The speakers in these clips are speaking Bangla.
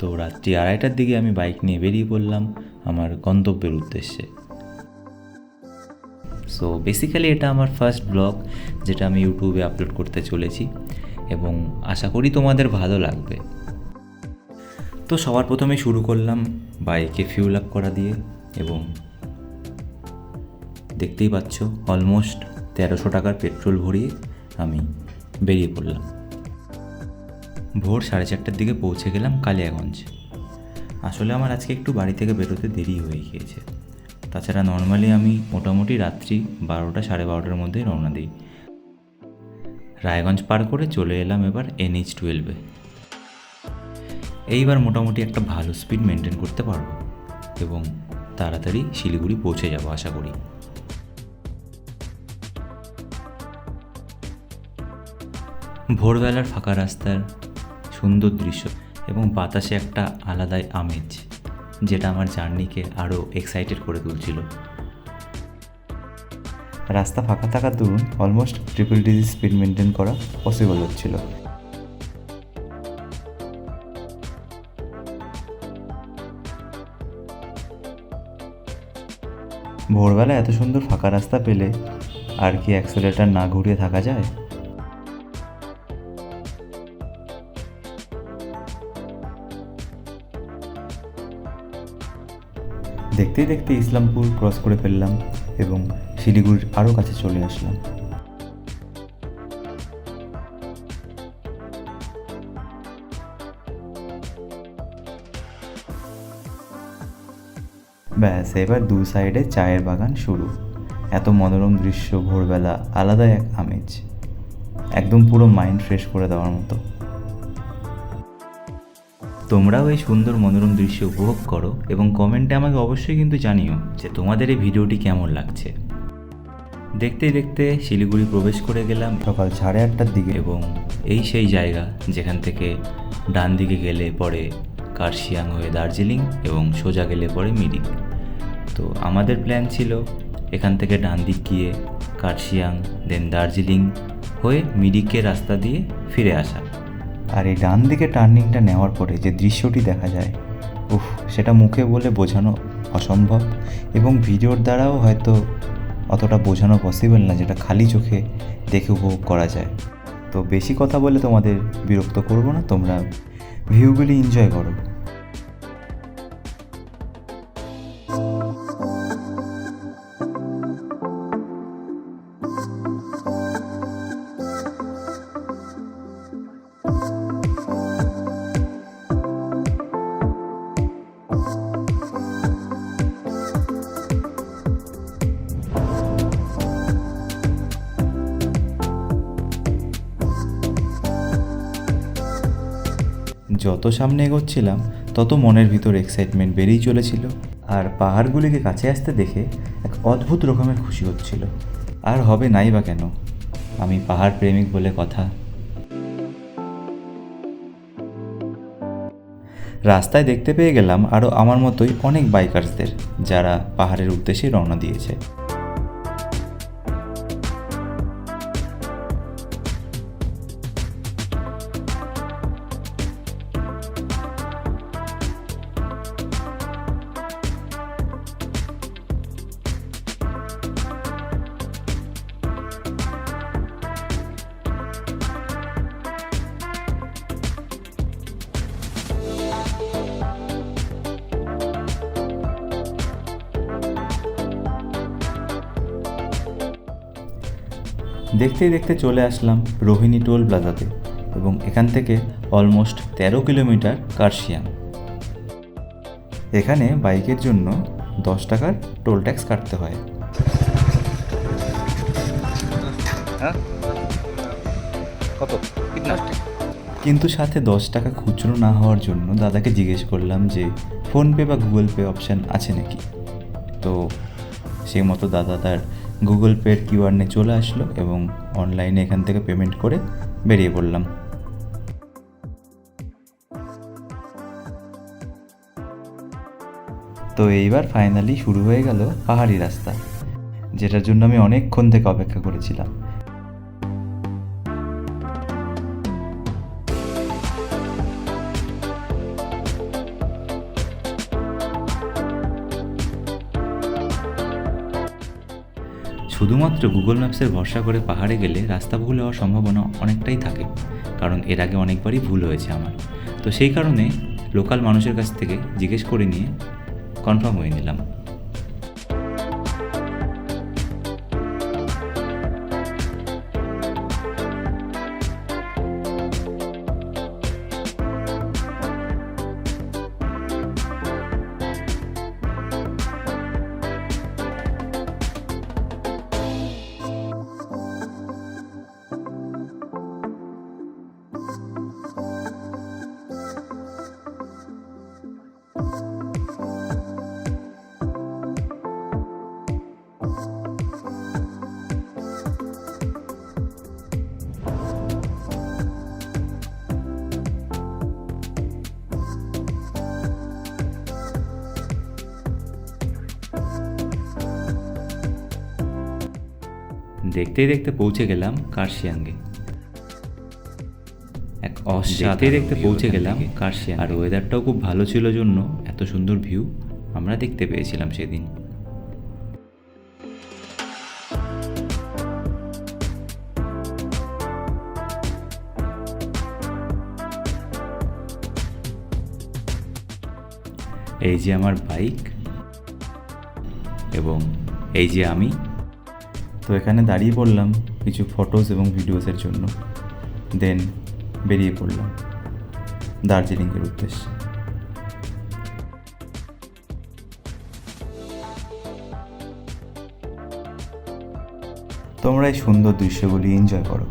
তো রাত্রি 2:30টার দিকে আমি বাইক নিয়ে বেরিয়ে পড়লাম আমার গন্তব্যের উদ্দেশ্যে। সো বেসিক্যালি এটা আমার ফার্স্ট ব্লগ যেটা আমি ইউটিউবে আপলোড করতে চলেছি এবং আশা করি তোমাদের ভালো লাগবে। তো সবার প্রথমে শুরু করলাম বাইকে ফিউল আপ করা দিয়ে এবং দেখতেই পাচ্ছ অলমোস্ট 1300 টাকার পেট্রোল ভরিয়ে আমি বেরিয়ে পড়লাম। ভোর 4:30টার দিকে পৌঁছে গেলাম কালিয়াগঞ্জ। আসলে আমার আজকে একটু বাড়ি থেকে বেরোতে দেরি হয়ে গিয়েছে, তাছাড়া নর্মালি আমি মোটামুটি রাত্রি 12টা 12:30টার মধ্যেই রওনা দিই। রায়গঞ্জ পার করে চলে এলাম এবার NH-12-এ। এইবার মোটামুটি একটা ভালো স্পিড মেনটেন করতে পারবো এবং তাড়াতাড়ি শিলিগুড়ি পৌঁছে যাব আশা করি। ভোরবেলার ফাঁকা রাস্তার সুন্দর দৃশ্য এবং বাতাসে একটা আলাদাই আমেজ যেটা আমার জার্নিকে আরও এক্সাইটেড করে তুলছিল। রাস্তা ফাঁকা থাকার দরুন almost triple digit speed maintain করা পসিবল হচ্ছিল। ভোরবেলা এত সুন্দর ফাঁকা রাস্তা পেলে আর কি অ্যাক্সেলেটার না ঘুরিয়ে থাকা যায়? দেখতে দেখতে ইসলামপুর ক্রস করে ফেললাম এবং শিলিগুড়ির আরও কাছে চলে আসলাম। ব্যাস, এবার দুই সাইডে চায়ের বাগান শুরু। এত মনোরম দৃশ্য ভোরবেলা আলাদা এক আমেজ, একদম পুরো মাইন্ড ফ্রেশ করে দেওয়ার মতো। তোমরাও এই সুন্দর মনোরম দৃশ্য উপভোগ করো এবং কমেন্টে আমাকে অবশ্যই কিন্তু জানিও যে তোমাদের এই ভিডিওটি কেমন লাগছে। দেখতে দেখতে শিলিগুড়ি প্রবেশ করে গেলাম সকাল 8:30টার দিকে এবং এই সেই জায়গা যেখান থেকে ডান দিকে গেলে পরে কার্শিয়াং হয়ে দার্জিলিং এবং সোজা গেলে পরে মিরিক। তো আমাদের প্ল্যান ছিল এখান থেকে ডান দিক গিয়ে কার্শিয়াং দেন দার্জিলিং হয়ে মিরিকের রাস্তা দিয়ে ফিরে আসা। আর এই ডান দিকে টার্নিংটা নেওয়ার পরে যে দৃশ্যটি দেখা যায়, সেটা মুখে বলে বোঝানো অসম্ভব এবং ভিডিওর দ্বারাও হয়তো অতটা বোঝানো পসিবল না যেটা খালি চোখে দেখে উপভোগ করা যায়। তো বেশি কথা বলে তোমাদের বিরক্ত করবো না, তোমরা ভিউগুলি এনজয় করো। যত সামনে এগোচ্ছিলাম তত মনের ভিতর এক্সাইটমেন্ট বেড়েই চলেছিল আর পাহাড়গুলিকে কাছে আসতে দেখে এক অদ্ভুত রকমের খুশি হচ্ছিল। আর হবে নাই বা কেন, আমি পাহাড় প্রেমিক বলে কথা। রাস্তায় দেখতে পেয়ে গেলাম আরও আমার মতোই অনেক বাইকার্সদের যারা পাহাড়ের উদ্দেশ্যে রওনা দিয়েছে। দেখতে দেখতে চলে আসলাম রোহিণী টোল প্লাজাতে এবং এখান থেকে অলমোস্ট 13 কিলোমিটার কার্শিয়াং। এখানে বাইকের জন্য 10 টাকার টোল ট্যাক্স কাটতে হয়। কিন্তু সাথে 10 টাকা খুচরো না হওয়ার জন্য দাদাকে জিজ্ঞেস করলাম যে ফোনপে বা গুগল পে অপশান আছে নাকি। তো সেই মতো দাদা তার গুগল পের কিউআর নিয়ে চলে আসলো এবং অনলাইনে এখান থেকে পেমেন্ট করে বেরিয়ে পড়লাম। তো এইবার ফাইনালি শুরু হয়ে গেল পাহাড়ি রাস্তা, যেটার জন্য আমি অনেকক্ষণ থেকে অপেক্ষা করেছিলাম। শুধুমাত্র গুগল ম্যাপসের ভরসা করে পাহাড়ে গেলে রাস্তা ভুল হওয়ার সম্ভাবনা অনেকটাই থাকে, কারণ এর আগে অনেকবারই ভুল হয়েছে আমার। তো সেই কারণে লোকাল মানুষের কাছ থেকে জিজ্ঞেস করে নিয়ে কনফার্ম হয়ে নিলাম। দেখতে দেখতে পৌঁছে গেলাম কার্শিয়াঙ্গে। আর ওয়েদারটাও খুব ভালো ছিল জন্য এত সুন্দর ভিউ আমরা দেখতে পেয়েছিলাম সেদিন। এই যে আমার বাইক এবং এই যে আমি। তো এখানে দাঁড়িয়ে পড়লাম কিছু ফটোস এবং ভিডিওসের জন্য, দেন বেরিয়ে পড়লাম দার্জিলিংয়ের উদ্দেশ্যে। তোমরা এই সুন্দর দৃশ্যগুলি এনজয় করো।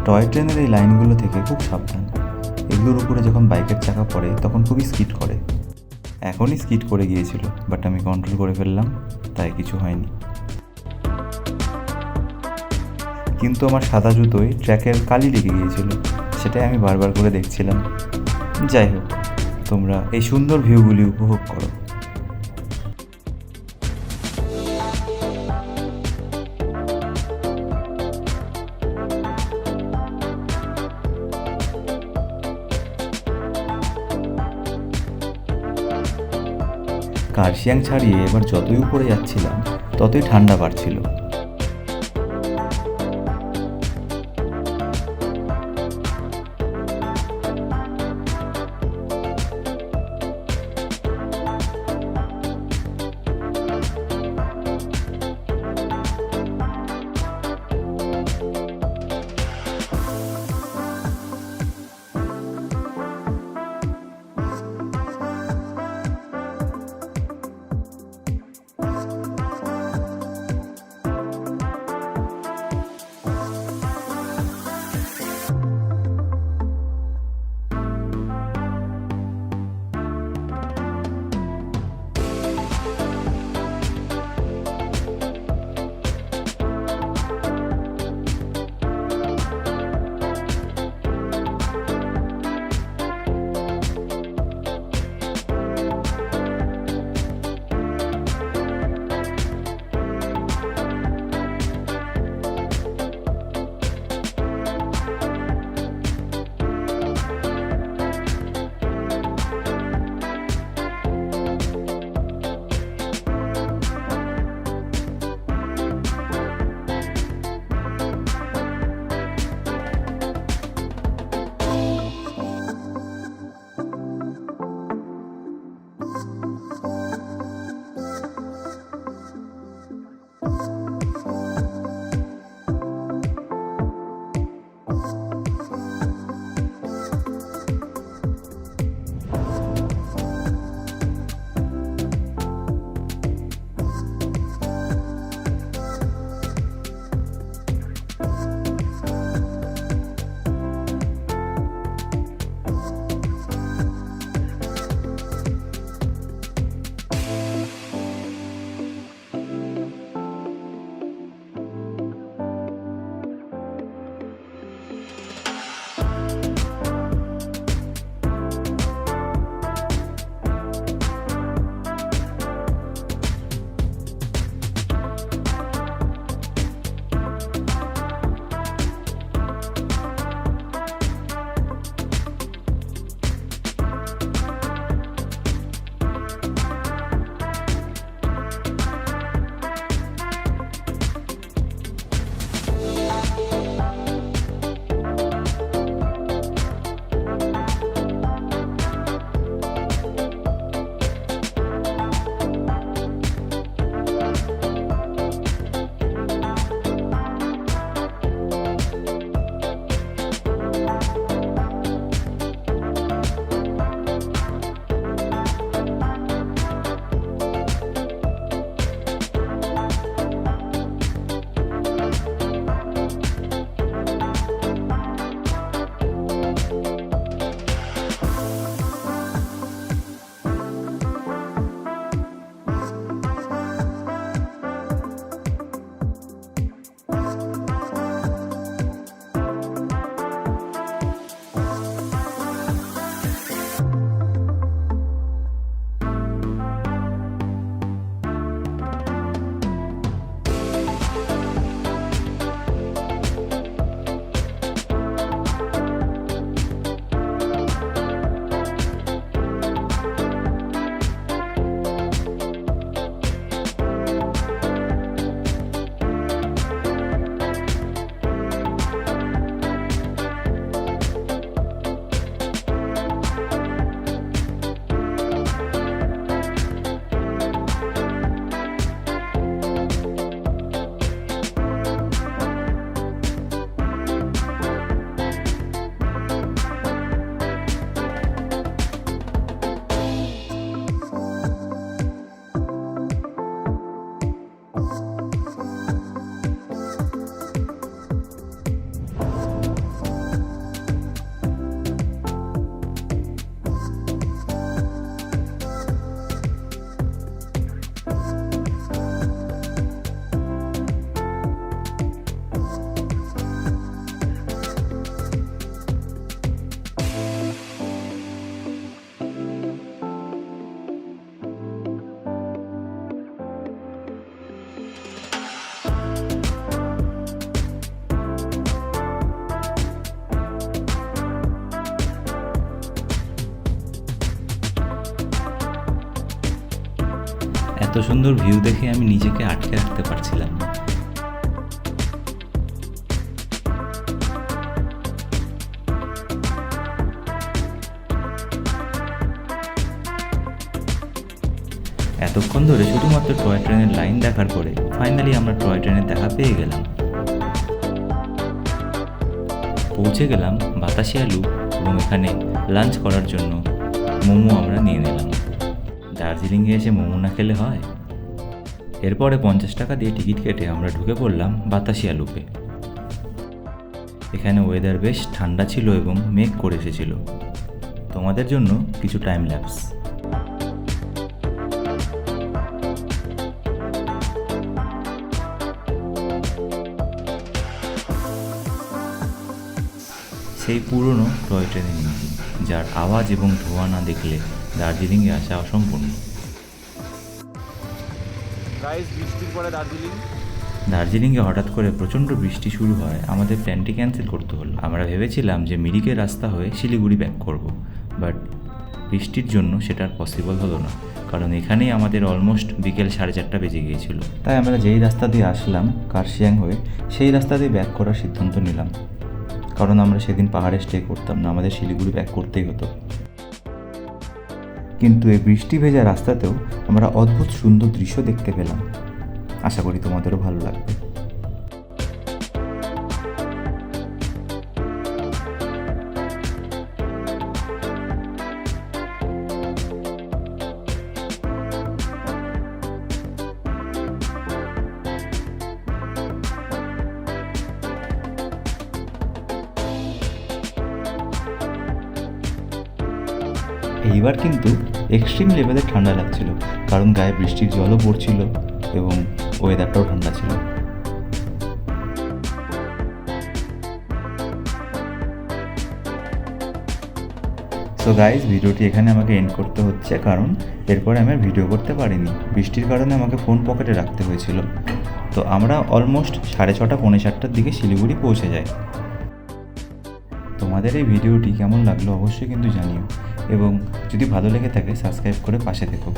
টয় ট্রেনের এই লাইনগুলো থেকে খুব সাবধান। এগুলোর উপরে যখন বাইকের চাকা পড়ে তখন খুবই স্কিড করে। এখনই স্কিড করে গিয়েছিল, বাট আমি কন্ট্রোল করে ফেললাম, তাই কিছু হয়নি। কিন্তু আমার সাদা জুতোয় ট্র্যাকের কালি লেগে গিয়েছিল, সেটাই আমি বারবার করে দেখছিলাম। যাই হোক, তোমরা এই সুন্দর ভিউগুলি উপভোগ করো। কার্শিয়াং ছাড়িয়ে এবার যতই উপরে যাচ্ছিলাম ততই ঠান্ডা বাড়ছিল। এত সুন্দর ভিউ দেখে আমি নিজেকে আটকে রাখতে পারছিলাম না। এতক্ষণ ধরে শুধুমাত্র টয় ট্রেনের লাইন দেখার পরে ফাইনালি আমরা টয় ট্রেনের দেখা পেয়ে গেলাম। পৌঁছে গেলাম বাতাসিয়া লুপ এবং এখানে লাঞ্চ করার জন্য মোমো আমরা নিয়ে নিলাম। দার্জিলিংয়ে এসে মোমো না খেলে হয়। এরপরে 50 টাকা দিয়ে টিকিট কেটে আমরা ঢুকে পড়লাম বাতাসিয়া লুপে। এখানে ওয়েদার বেশ ঠান্ডা ছিল এবং মেঘ করে এসেছিল। তোমাদের জন্য কিছু টাইম ল্যাপস। সেই পুরনো টয় ট্রেনের ইঞ্জিন, যার আওয়াজ এবং ধোঁয়া না দেখলে দার্জিলিংয়ে আসা অসম্পূর্ণ। বৃষ্টির পরে দার্জিলিংয়ে হঠাৎ করে প্রচণ্ড বৃষ্টি শুরু হয়, আমাদের প্ল্যানটি ক্যান্সেল করতে হলো। আমরা ভেবেছিলাম যে মিরিকের রাস্তা হয়ে শিলিগুড়ি ব্যাক করব, বাট বৃষ্টির জন্য সেটা পসিবল হলো না, কারণ এখানেই আমাদের অলমোস্ট বিকেল 4:30 বেজে গিয়েছিল। তাই আমরা যেই রাস্তা দিয়ে আসলাম কার্শিয়াং হয়ে, সেই রাস্তা দিয়ে ব্যাক করার সিদ্ধান্ত নিলাম, কারণ আমরা সেদিন পাহাড়ে স্টে করতাম না, আমাদের শিলিগুড়ি ব্যাক করতেই হতো। কিন্তু এই বৃষ্টি ভেজা রাস্তাতেও আমরা অদ্ভুত সুন্দর দৃশ্য দেখতে পেলাম। আশা করি তোমাদেরও ভালো লাগবে। এইবার কিন্তু এক্সট্রিম লেভেলে ঠান্ডা লাগছিল, কারণ গায়ে বৃষ্টির জলও পড়ছিল এবং ওয়েদারটাও ঠান্ডা ছিল। সো গাইজ, ভিডিওটি এখানে আমাকে এন্ড করতে হচ্ছে, কারণ এরপরে আমি আর ভিডিও করতে পারিনি। বৃষ্টির কারণে আমাকে ফোন পকেটে রাখতে হয়েছিল। তো আমরা অলমোস্ট 6:30 পৌনে 7টার দিকে শিলিগুড়ি পৌঁছে যাই। তোমাদের এই ভিডিওটি কেমন লাগলো অবশ্যই কিন্তু জানিও, এবং যদি ভালো লেগে থাকে সাবস্ক্রাইব করে পাশে থেকো।